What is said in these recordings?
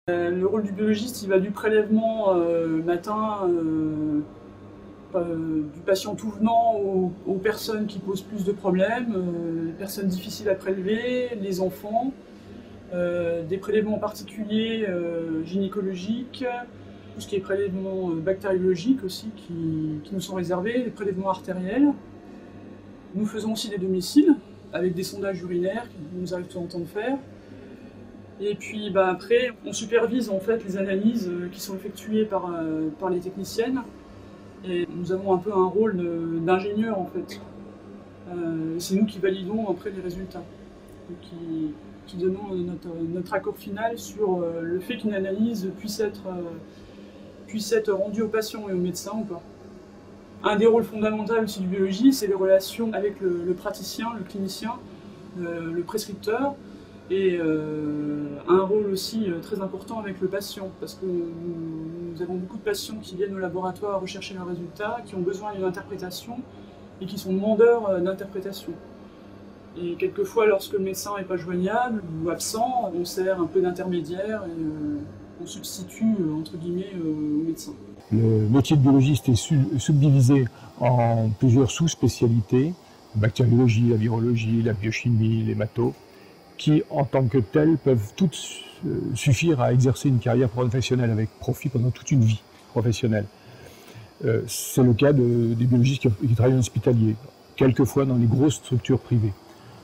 Le rôle du biologiste, il va du prélèvement matin du patient tout venant aux personnes qui posent plus de problèmes, les personnes difficiles à prélever, les enfants, des prélèvements particuliers gynécologiques, tout ce qui est prélèvements bactériologiques aussi qui nous sont réservés, les prélèvements artériels. Nous faisons aussi des domiciles avec des sondages urinaires qui nous arrive de temps en temps de faire. Et puis après, on supervise en fait les analyses qui sont effectuées par les techniciennes. Et nous avons un peu un rôle d'ingénieur en fait. C'est nous qui validons après les résultats. Et qui donnons notre accord final sur le fait qu'une analyse puisse être rendue au patient et au médecin ou pas. Un des rôles fondamentaux aussi du biologie, c'est les relations avec le praticien, le clinicien, le prescripteur, et un rôle aussi très important avec le patient, parce que nous avons beaucoup de patients qui viennent au laboratoire rechercher leurs résultats, qui ont besoin d'une interprétation et qui sont demandeurs d'interprétation. Et quelquefois, lorsque le médecin n'est pas joignable ou absent, on sert un peu d'intermédiaire et on substitue entre guillemets au médecin. Le métier de biologiste est subdivisé en plusieurs sous-spécialités, la bactériologie, la virologie, la biochimie, l'hémato, qui en tant que telles peuvent toutes suffire à exercer une carrière professionnelle avec profit pendant toute une vie professionnelle. C'est le cas des biologistes qui travaillent en hospitalier, quelquefois dans les grosses structures privées.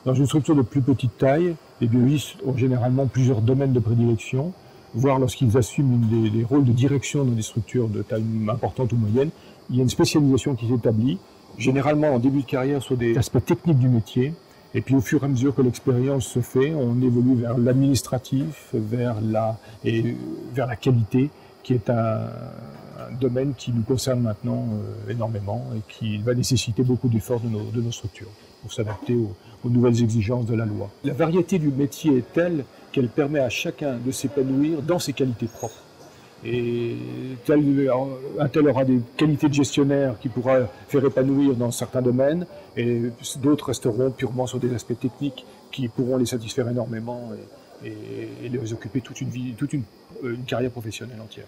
Dans une structure de plus petite taille, les biologistes ont généralement plusieurs domaines de prédilection, voire lorsqu'ils assument des rôles de direction dans des structures de taille importante ou moyenne, il y a une spécialisation qui s'établit, généralement en début de carrière sur des aspects techniques du métier, et puis au fur et à mesure que l'expérience se fait, on évolue vers l'administratif, vers la qualité, qui est un domaine qui nous concerne maintenant énormément et qui va nécessiter beaucoup d'efforts de nos structures pour s'adapter aux nouvelles exigences de la loi. La variété du métier est telle qu'elle permet à chacun de s'épanouir dans ses qualités propres. Et un tel aura des qualités de gestionnaire qui pourra faire épanouir dans certains domaines, et d'autres resteront purement sur des aspects techniques qui pourront les satisfaire énormément et les occuper toute une carrière professionnelle entière.